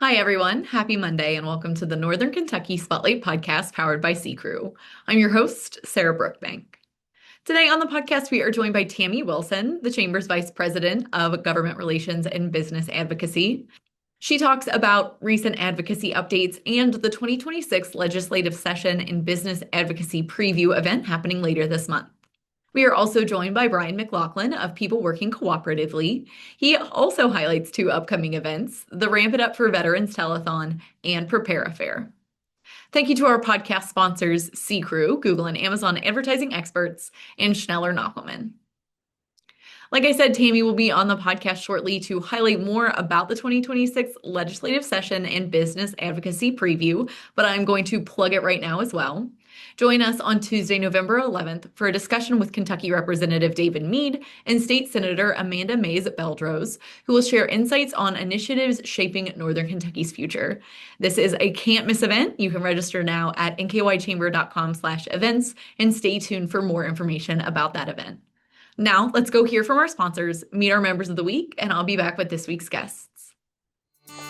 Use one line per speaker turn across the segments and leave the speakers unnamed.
Hi, everyone. Happy Monday, and welcome to the Northern Kentucky Spotlight Podcast powered by C Crew. I'm your host, Sarah Brookbank. Today on the podcast, we are joined by Tami Wilson, the Chamber's Vice President of Government Relations and Business Advocacy. She talks about recent advocacy updates and the 2026 legislative session and business advocacy preview event happening later this month. We are also joined by Brian McLaughlin of People Working Cooperatively. He also highlights two upcoming events, the Ramp It Up for Veterans Telethon and Prepare a Fair. Thank you to our podcast sponsors, C Crew, Google and Amazon advertising experts, and Schneller Knockelman. Like I said, Tami will be on the podcast shortly to highlight more about the 2026 legislative session and business advocacy preview, but I'm going to plug it right now as well. Join us on Tuesday, November 11th for a discussion with Kentucky Representative David Mead and State Senator Amanda Mays Beldrose, who will share insights on initiatives shaping Northern Kentucky's future. This is a can't-miss event. You can register now at nkychamber.com/events and stay tuned for more information about that event. Now, let's go hear from our sponsors, meet our members of the week, and I'll be back with this week's guests.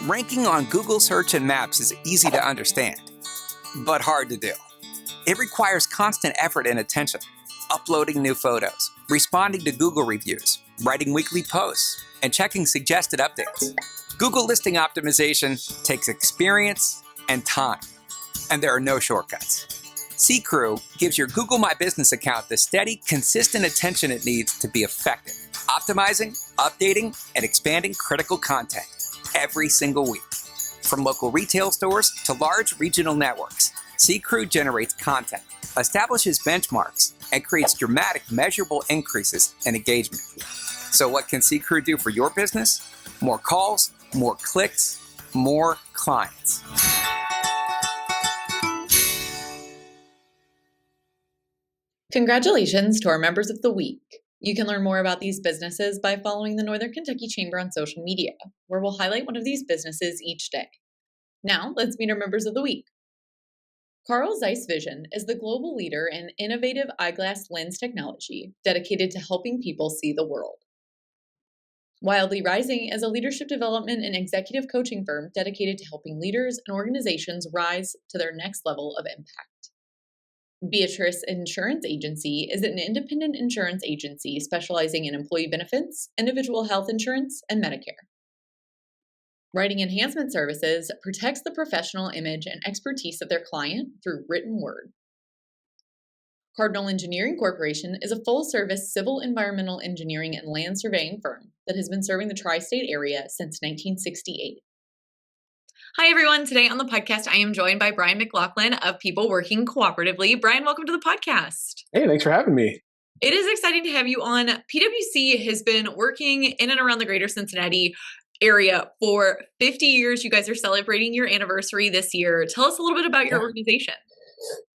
Ranking on Google Search and Maps is easy to understand, but hard to do. It requires constant effort and attention, uploading new photos, responding to Google reviews, writing weekly posts, and checking suggested updates. Google listing optimization takes experience and time, and there are no shortcuts. C Crew gives your Google My Business account the steady, consistent attention it needs to be effective, optimizing, updating, and expanding critical content every single week. From local retail stores to large regional networks, C Crew generates content, establishes benchmarks, and creates dramatic, measurable increases in engagement. So what can C Crew do for your business? More calls, more clicks, more clients.
Congratulations to our members of the week. You can learn more about these businesses by following the Northern Kentucky Chamber on social media, where we'll highlight one of these businesses each day. Now, let's meet our members of the week. Carl Zeiss Vision is the global leader in innovative eyeglass lens technology dedicated to helping people see the world. Wildly Rising is a leadership development and executive coaching firm dedicated to helping leaders and organizations rise to their next level of impact. Beatrice Insurance Agency is an independent insurance agency specializing in employee benefits, individual health insurance, and Medicare. Writing Enhancement Services protects the professional image and expertise of their client through written word. Cardinal Engineering Corporation is a full-service civil environmental engineering and land surveying firm that has been serving the tri-state area since 1968. Hi, everyone. Today on the podcast, I am joined by Brian McLaughlin of People Working Cooperatively. Brian, welcome to the podcast.
Hey, thanks for having me.
It is exciting to have you on. PWC has been working in and around the greater Cincinnati area for 50 years. You guys are celebrating your anniversary this year. Tell us a little bit about your organization.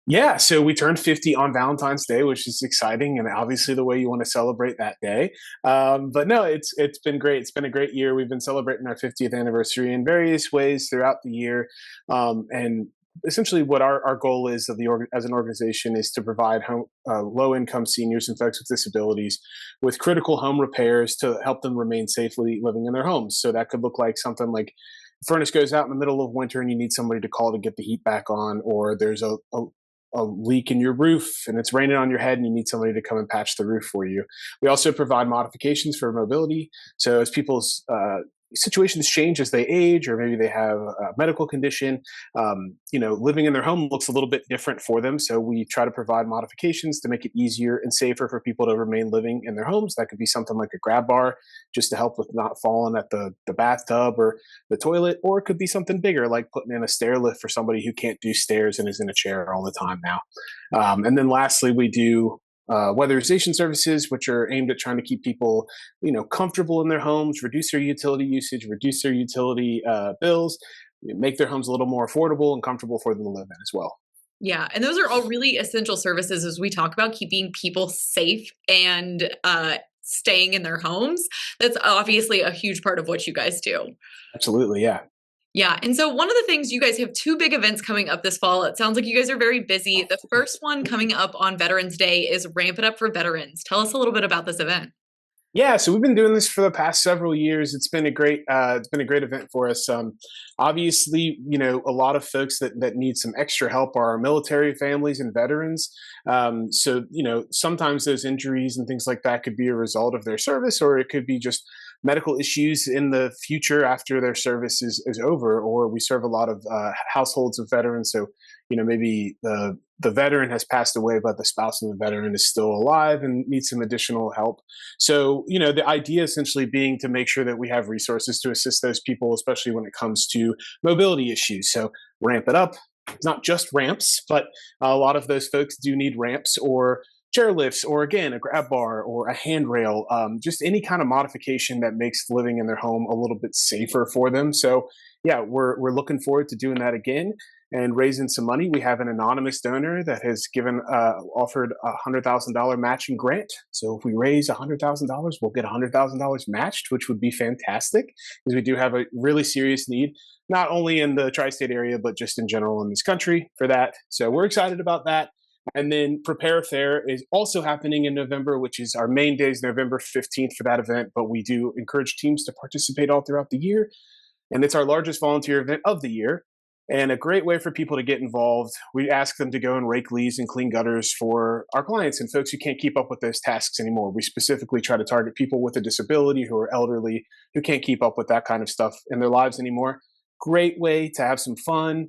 Yeah, so we turned 50 on Valentine's Day, which is exciting, and obviously the way you want to celebrate that day. But no, it's been great. It's been a great year. We've been celebrating our 50th anniversary in various ways throughout the year, and essentially what our goal is as an organization is to provide low-income seniors and folks with disabilities with critical home repairs to help them remain safely living in their homes. So that could look like something like furnace goes out in the middle of winter and you need somebody to call to get the heat back on, or there's a leak in your roof and it's raining on your head and you need somebody to come and patch the roof for you. We also provide modifications for mobility. So as people's situations change as they age, or maybe they have a medical condition, living in their home looks a little bit different for them. So we try to provide modifications to make it easier and safer for people to remain living in their homes. That could be something like a grab bar, just to help with not falling at the bathtub or the toilet, or it could be something bigger, like putting in a stair lift for somebody who can't do stairs and is in a chair all the time now. And then lastly, we do weatherization services, which are aimed at trying to keep people, comfortable in their homes, reduce their utility usage, reduce their utility bills, make their homes a little more affordable and comfortable for them to live in as well.
Yeah, and those are all really essential services as we talk about keeping people safe and staying in their homes. That's obviously a huge part of what you guys do.
Absolutely, yeah.
Yeah. And so one of the things, you guys have two big events coming up this fall. It sounds like you guys are very busy. The first one coming up on Veterans Day is Ramp It Up for Veterans. Tell us a little bit about this event.
Yeah, so we've been doing this for the past several years. It's been a great event for us. Obviously, a lot of folks that need some extra help are our military families and veterans. So, sometimes those injuries and things like that could be a result of their service, or it could be just medical issues in the future after their service is over. Or we serve a lot of households of veterans, so maybe the veteran has passed away, but the spouse of the veteran is still alive and needs some additional help. So, the idea essentially being to make sure that we have resources to assist those people, especially when it comes to mobility issues. So, ramp it up. It's not just ramps, but a lot of those folks do need ramps or chairlifts, or again, a grab bar or a handrail, just any kind of modification that makes living in their home a little bit safer for them. So, yeah, we're looking forward to doing that again and raising some money. We have an anonymous donor that has offered $100,000 matching grant. So if we raise $100,000, we'll get $100,000 matched, which would be fantastic, because we do have a really serious need, not only in the tri-state area, but just in general in this country for that. So we're excited about that. And then Prepare Fair is also happening in November, which is our main day is November 15th for that event. But we do encourage teams to participate all throughout the year. And it's our largest volunteer event of the year, and a great way for people to get involved. We ask them to go and rake leaves and clean gutters for our clients and folks who can't keep up with those tasks anymore. We specifically try to target people with a disability, who are elderly, who can't keep up with that kind of stuff in their lives anymore. Great way to have some fun,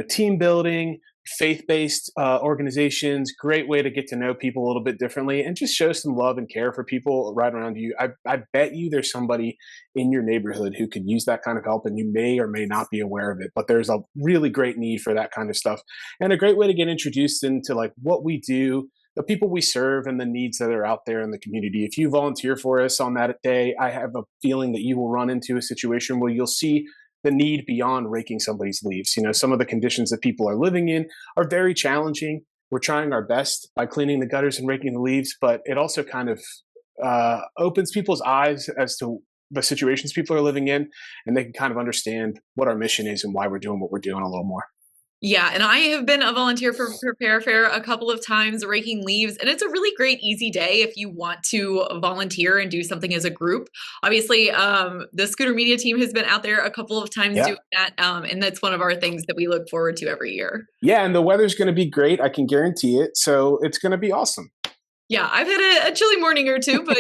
team building, faith-based organizations. Great way to get to know people a little bit differently and just show some love and care for people right around you. I bet you there's somebody in your neighborhood who could use that kind of help, and you may or may not be aware of it, but there's a really great need for that kind of stuff, and a great way to get introduced into like what we do, the people we serve, and the needs that are out there in the community. If you volunteer for us on that day, I have a feeling that you will run into a situation where you'll see the need beyond raking somebody's leaves. Some of the conditions that people are living in are very challenging. We're trying our best by cleaning the gutters and raking the leaves, but it also kind of opens people's eyes as to the situations people are living in, and they can kind of understand what our mission is and why we're doing what we're doing a little more.
Yeah, and I have been a volunteer for Prepare Fair a couple of times, raking leaves, and it's a really great, easy day if you want to volunteer and do something as a group. Obviously, the Scooter Media team has been out there a couple of times doing that, and that's one of our things that we look forward to every year.
Yeah, and the weather's going to be great. I can guarantee it. So it's going to be awesome.
Yeah, I've had a chilly morning or two, but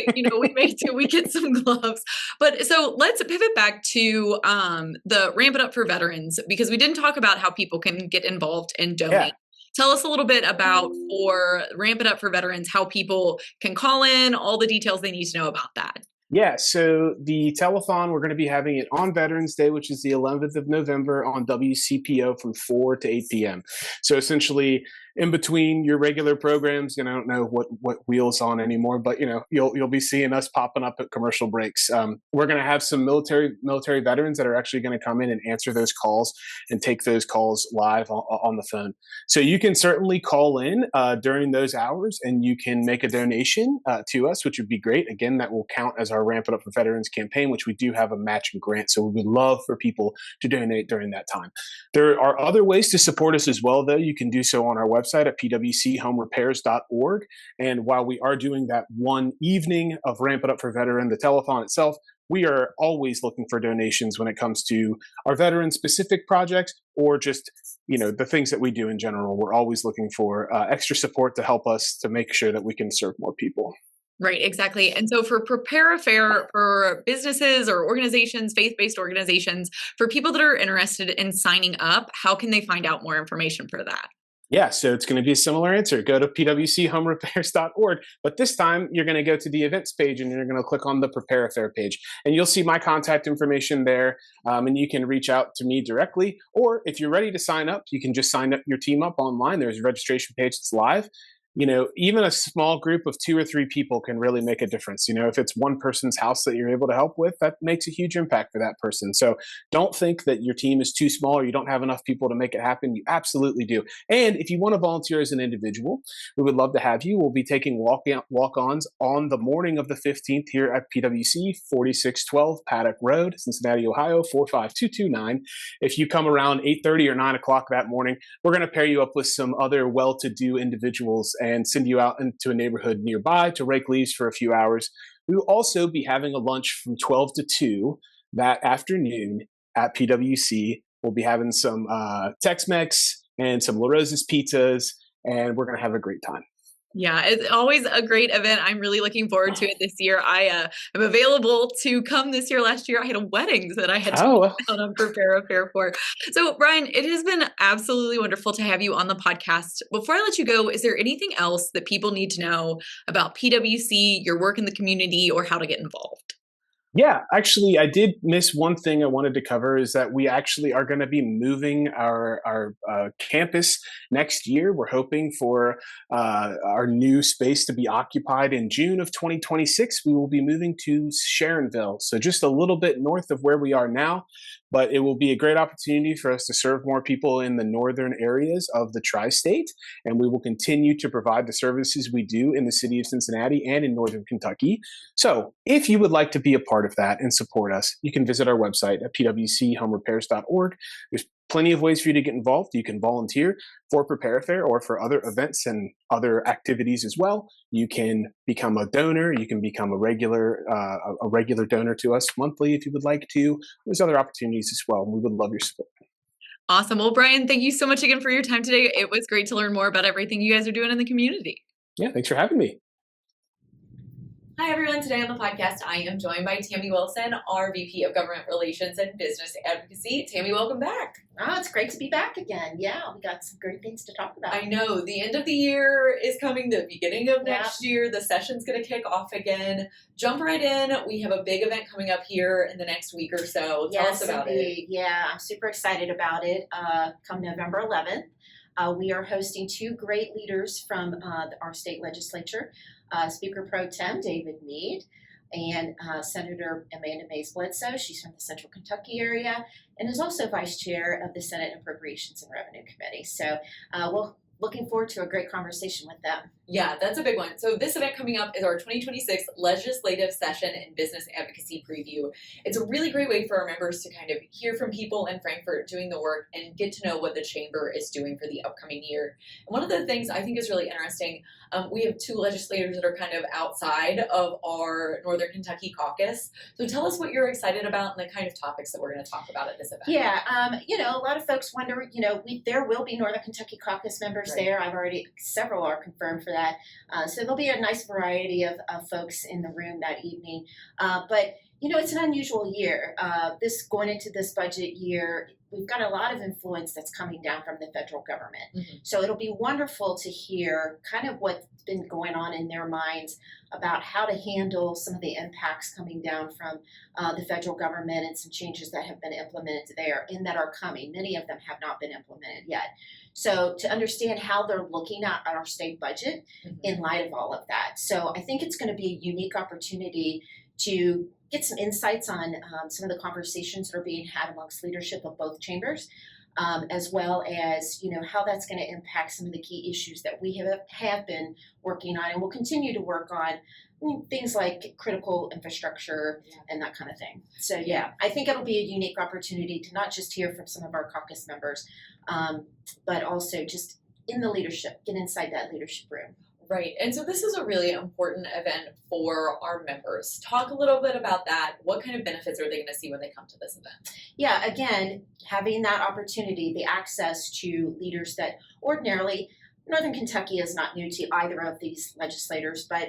we get some gloves. But so let's pivot back to the Ramp It Up for Veterans, because we didn't talk about how people can get involved and donate. Yeah. Tell us a little bit about, for Ramp It Up for Veterans, how people can call in, all the details they need to know about that.
Yeah, so the telethon, we're going to be having it on Veterans Day, which is the 11th of November on WCPO from 4 to 8 p.m. So essentially, in between your regular programs, I don't know what wheel's on anymore, but you'll be seeing us popping up at commercial breaks. We're going to have some military veterans that are actually going to come in and answer those calls and take those calls live on the phone. So you can certainly call in during those hours, and you can make a donation to us, which would be great. Again, that will count as our Ramp It Up for Veterans campaign, which we do have a matching grant. So we would love for people to donate during that time. There are other ways to support us as well, though. You can do so on our website at pwchomorepairs.org. And while we are doing that one evening of Ramp It Up for Veteran, the telethon itself, we are always looking for donations when it comes to our veteran-specific projects, or just the things that we do in general. We're always looking for extra support to help us to make sure that we can serve more people.
Right, exactly. And so for Prepare Fair, for businesses or organizations, faith-based organizations, for people that are interested in signing up, how can they find out more information for that?
Yeah, so it's going to be a similar answer. Go to pwchomorepairs.org, but this time you're going to go to the events page and you're going to click on the Prepare Fair page, and you'll see my contact information there, and you can reach out to me directly. Or if you're ready to sign up, you can just sign up your team up online. There's a registration page that's live. Even a small group of 2 or 3 people can really make a difference. If it's one person's house that you're able to help with, that makes a huge impact for that person. So don't think that your team is too small or you don't have enough people to make it happen. You absolutely do. And if you want to volunteer as an individual, we would love to have you. We'll be taking walk-ons on the morning of the 15th here at PWC, 4612 Paddock Road, Cincinnati, Ohio, 45229. If you come around 8:30 or 9 o'clock that morning, we're going to pair you up with some other well-to-do individuals and send you out into a neighborhood nearby to rake leaves for a few hours. We will also be having a lunch from 12 to 2 that afternoon at PWC. We'll be having some Tex-Mex and some La Rosa's pizzas, and we're going to have a great time.
Yeah, it's always a great event. I'm really looking forward to it this year. I am available to come this year. Last year, I had a wedding that I had to prepare a fair for. So, Brian, it has been absolutely wonderful to have you on the podcast. Before I let you go, is there anything else that people need to know about PWC, your work in the community, or how to get involved?
Yeah, actually, I did miss one thing I wanted to cover is that we actually are going to be moving our campus next year. We're hoping for our new space to be occupied in June of 2026. We will be moving to Sharonville, so just a little bit north of where we are now, but it will be a great opportunity for us to serve more people in the northern areas of the tri-state, and we will continue to provide the services we do in the city of Cincinnati and in northern Kentucky. So if you would like to be a part of that and support us, you can visit our website at pwchomrepairs.org. There's plenty of ways for you to get involved. You can volunteer for Prepare Fair or for other events and other activities as well. You can become a donor. You can become a regular donor to us monthly if you would like to. There's other opportunities as well. We would love your support.
Awesome. Well, Brian, thank you so much again for your time today. It was great to learn more about everything you guys are doing in the community.
Yeah, thanks for having me.
Hi, everyone. Today on the podcast, I am joined by Tami Wilson, our VP of Government Relations and Business Advocacy. Tami, welcome back.
Oh, it's great to be back again. Yeah, we got some great things to talk about.
I know. The end of the year is coming, the beginning of next year. The session's going to kick off again. Jump right in. We have a big event coming up here in the next week or so. Tell us about it.
Yeah, I'm super excited about it. Come November 11th, we are hosting two great leaders from our state legislature. Speaker Pro Tem David Mead and Senator Amanda Mays Bledsoe. She's from the Central Kentucky area and is also Vice Chair of the Senate Appropriations and Revenue Committee. So we're looking forward to a great conversation with them.
Yeah, that's a big one. So this event coming up is our 2026 Legislative Session and Business Advocacy Preview. It's a really great way for our members to kind of hear from people in Frankfort doing the work and get to know what the Chamber is doing for the upcoming year. And one of the things I think is really interesting, we have two legislators that are kind of outside of our Northern Kentucky caucus. So tell us what you're excited about and the kind of topics that we're going to talk about at this event.
Yeah, a lot of folks wonder, there will be Northern Kentucky caucus members there. Several are confirmed for that. So there'll be a nice variety of folks in the room that evening. But it's an unusual year. Going into this budget year, we've got a lot of influence that's coming down from the federal government. Mm-hmm. So it'll be wonderful to hear kind of what's been going on in their minds about how to handle some of the impacts coming down from the federal government and some changes that have been implemented there and that are coming. Many of them have not been implemented yet. So to understand how they're looking at our state budget in light of all of that. So I think it's going to be a unique opportunity to get some insights on some of the conversations that are being had amongst leadership of both chambers, as well as, how that's going to impact some of the key issues that we have been working on and will continue to work on, things like critical infrastructure and that kind of thing. So, I think it'll be a unique opportunity to not just hear from some of our caucus members, but also just in the leadership, get inside that leadership room.
Right. And so this is a really important event for our members. Talk a little bit about that. What kind of benefits are they going to see when they come to this event?
Yeah, again, having that opportunity, the access to leaders that ordinarily Northern Kentucky is not new to either of these legislators, but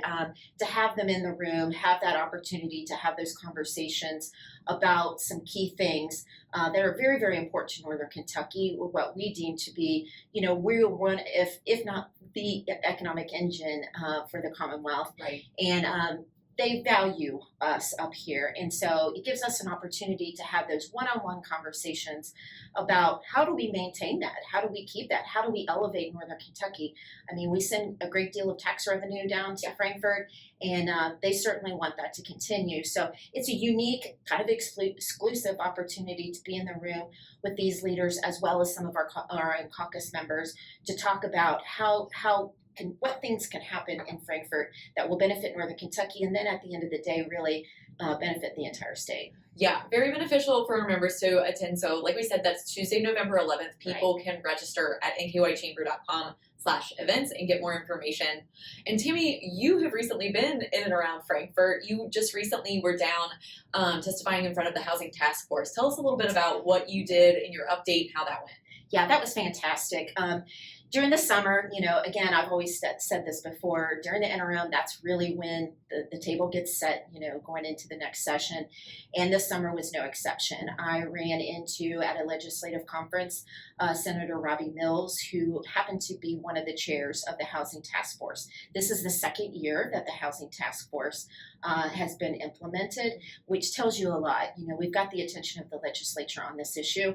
to have them in the room, have that opportunity to have those conversations about some key things that are very, very important to Northern Kentucky, what we deem to be, we're one, if not the economic engine for the Commonwealth.
Right.
And they value us up here. And so it gives us an opportunity to have those one-on-one conversations about how do we maintain that? How do we keep that? How do we elevate Northern Kentucky? I mean, we send a great deal of tax revenue down to Frankfort, and they certainly want that to continue. So it's a unique kind of exclusive opportunity to be in the room with these leaders as well as some of our caucus members to talk about what things can happen in Frankfort that will benefit Northern Kentucky, and then at the end of the day, really benefit the entire state.
Yeah, very beneficial for our members to attend. So like we said, that's Tuesday, November 11th. People can register at nkychamber.com frankfurt.org/events and get more information. And Tami, you have recently been in and around Frankfurt. You just recently were down testifying in front of the Housing Task Force. Tell us a little bit about what you did in your update and how that went.
Yeah, that was fantastic. During the summer, again, I've always said this before, during the interim, that's really when the table gets set, going into the next session. And this summer was no exception. I ran into, at a legislative conference, Senator Robbie Mills, who happened to be one of the chairs of the Housing Task Force. This is the second year that the Housing Task Force has been implemented, which tells you a lot. We've got the attention of the legislature on this issue.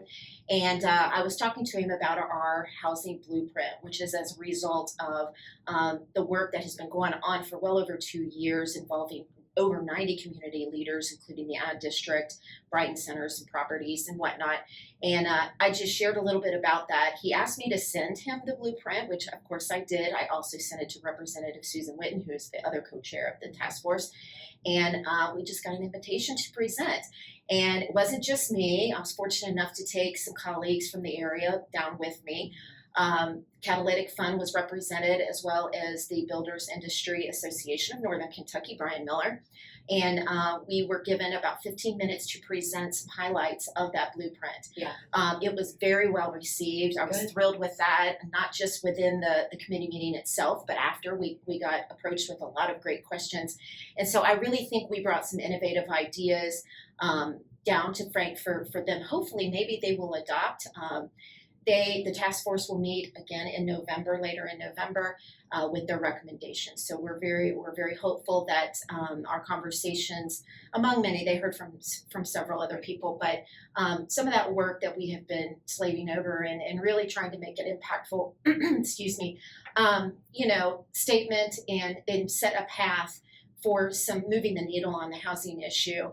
And I was talking to him about our housing blueprint, which is as a result of the work that has been going on for well over 2 years involving over 90 community leaders, including the Ad District, Brighton Centers and Properties and whatnot. And I just shared a little bit about that. He asked me to send him the blueprint, which of course I did. I also sent it to Representative Susan Whitten, who is the other co-chair of the task force. And we just got an invitation to present. And it wasn't just me. I was fortunate enough to take some colleagues from the area down with me. Catalytic Fund was represented, as well as the Builders Industry Association of Northern Kentucky, Brian Miller. And we were given about 15 minutes to present some highlights of that blueprint.
Yeah.
It was very well received. I was thrilled with that, not just within the committee meeting itself, but after we got approached with a lot of great questions. And so I really think we brought some innovative ideas down to Frankfurt for them. Hopefully, maybe they will adopt. The task force will meet again in November, later in November, with their recommendations. So we're very hopeful that our conversations, among many, they heard from several other people, but some of that work that we have been slaving over and really trying to make it impactful, excuse me, statement and set a path for some moving the needle on the housing issue,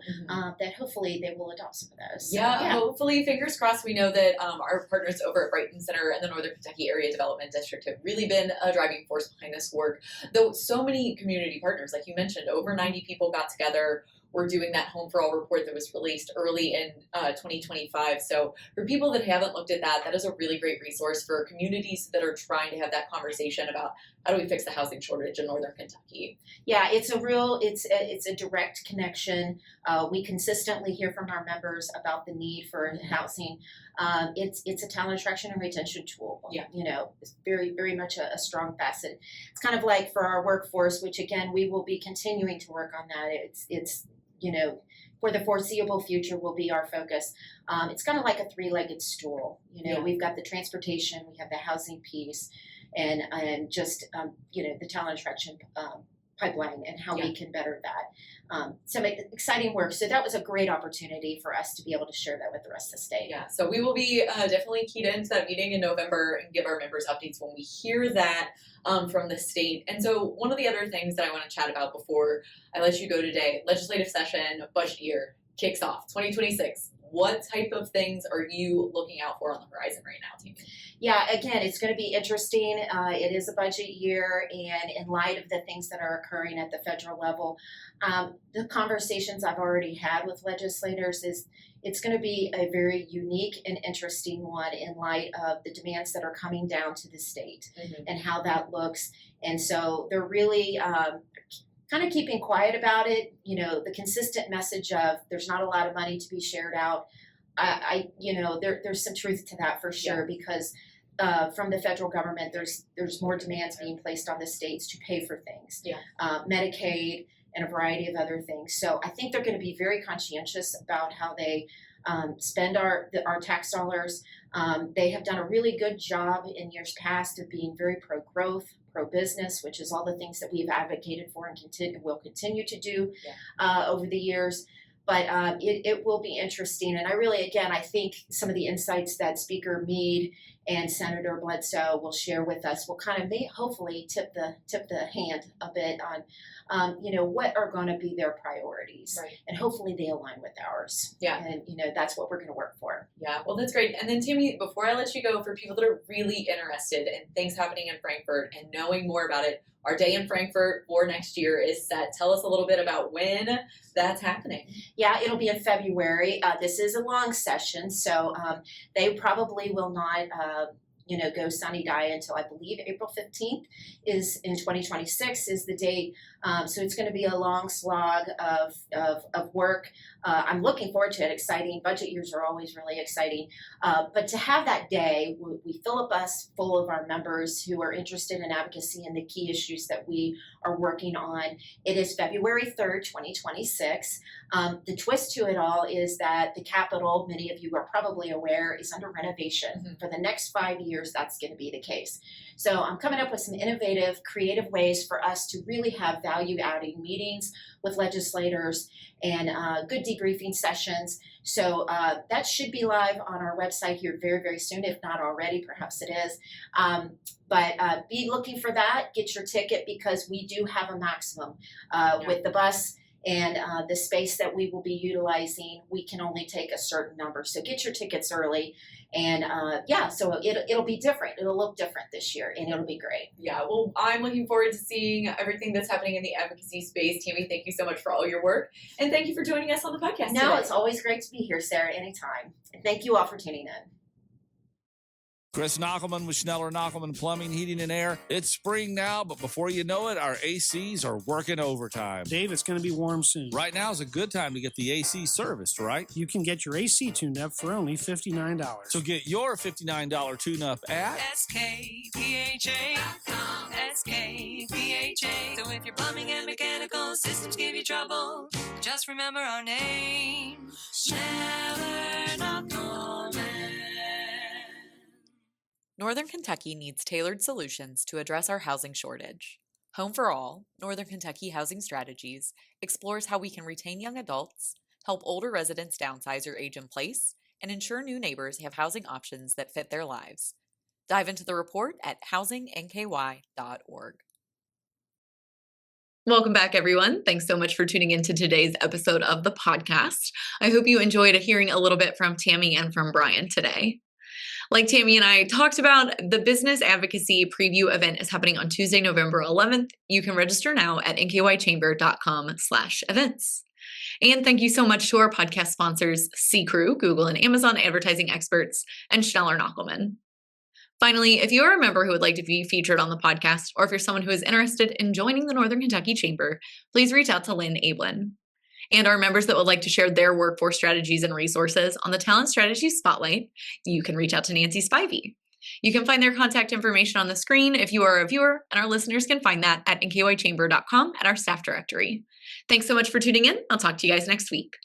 that hopefully they will adopt some of those.
Yeah, hopefully, fingers crossed. We know that our partners over at Brighton Center and the Northern Kentucky Area Development District have really been a driving force behind this work. Though so many community partners, like you mentioned, over 90 people got together. We're doing that Home for All report that was released early in 2025. So for people that haven't looked at that, that is a really great resource for communities that are trying to have that conversation about how do we fix the housing shortage in Northern Kentucky.
Yeah, it's a direct connection. We consistently hear from our members about the need for housing. It's a talent attraction and retention tool.
Yeah.
It's very, very much a strong facet. It's kind of like for our workforce, which again, we will be continuing to work on that. It's for the foreseeable future will be our focus. It's kind of like a three-legged stool. We've got the transportation, we have the housing piece, and just the talent attraction pipeline and how we can better that. Some exciting work. So that was a great opportunity for us to be able to share that with the rest of the state.
Yeah, so we will be definitely keyed into that meeting in November and give our members updates when we hear that from the state. And so one of the other things that I want to chat about before I let you go today, legislative session, budget year kicks off, 2026. What type of things are you looking out for on the horizon right now, Tami?
Yeah, again, it's going to be interesting. It is a budget year, and in light of the things that are occurring at the federal level, the conversations I've already had with legislators is it's going to be a very unique and interesting one in light of the demands that are coming down to the state and how that looks. And so they're really kind of keeping quiet about it. The consistent message of there's not a lot of money to be shared out. There's some truth to that for sure, because from the federal government, there's more demands being placed on the states to pay for things, Medicaid and a variety of other things. So I think they're going to be very conscientious about how they spend our tax dollars. They have done a really good job in years past of being very pro-growth, pro-business, which is all the things that we've advocated for and will continue to do over the years. But it will be interesting. And I think some of the insights that Speaker Meade and Senator Bledsoe will share with us will kind of hopefully tip the hand a bit on, what are going to be their priorities.
Right.
And hopefully they align with ours.
Yeah.
And, that's what we're going to work for.
Yeah, well, that's great. And then, Tami, before I let you go, for people that are really interested in things happening in Frankfurt and knowing more about it, our day in Frankfurt for next year is set. Tell us a little bit about when that's happening.
Yeah, it'll be in February. This is a long session, so they probably will not go sunny die until I believe April 15th is in 2026 is the date. So it's going to be a long slog of work. I'm looking forward to it. Exciting. Budget years are always really exciting. But to have that day, we fill a bus full of our members who are interested in advocacy and the key issues that we are working on. It is February 3rd, 2026. The twist to it all is that the Capitol, many of you are probably aware, is under renovation. Mm-hmm. For the next 5 years, that's going to be the case. So I'm coming up with some innovative, creative ways for us to really have value-adding meetings with legislators and good debriefing sessions. So that should be live on our website here very, very soon, if not already, perhaps it is. But be looking for that. Get your ticket because we do have a maximum with the bus. And the space that we will be utilizing, we can only take a certain number. So get your tickets early. And so it'll be different. It'll look different this year, and it'll be great.
Yeah, well, I'm looking forward to seeing everything that's happening in the advocacy space. Tami, thank you so much for all your work. And thank you for joining us on the podcast today.
It's always great to be here, Sarah, anytime. And thank you all for tuning in.
Chris Knockelman with Schneller Knockelman Plumbing, Heating, and Air. It's spring now, but before you know it, our ACs are working overtime.
Dave, it's going to be warm soon.
Right now is a good time to get the AC serviced, right?
You can get your AC tuned up for only $59.
So get your $59 tune-up at
SKPHA.com. SKPHA. So if your plumbing and mechanical systems give you trouble, just remember our name, Schneller Knockelman.
Northern Kentucky needs tailored solutions to address our housing shortage. Home for All, Northern Kentucky Housing Strategies, explores how we can retain young adults, help older residents downsize or age in place, and ensure new neighbors have housing options that fit their lives. Dive into the report at housingNKY.org. Welcome back, everyone. Thanks so much for tuning into today's episode of the podcast. I hope you enjoyed hearing a little bit from Tami and from Brian today. Like Tami and I talked about, the Business Advocacy Preview event is happening on Tuesday, November 11th. You can register now at nkychamber.com/events. And thank you so much to our podcast sponsors, C-Crew, Google and Amazon advertising experts, and Schneller Knockelman. Finally, if you are a member who would like to be featured on the podcast, or if you're someone who is interested in joining the Northern Kentucky Chamber, please reach out to Lynn Ablin. And our members that would like to share their workforce strategies and resources on the Talent Strategy Spotlight, you can reach out to Nancy Spivey. You can find their contact information on the screen if you are a viewer, and our listeners can find that at nkychamber.com at our staff directory. Thanks so much for tuning in. I'll talk to you guys next week.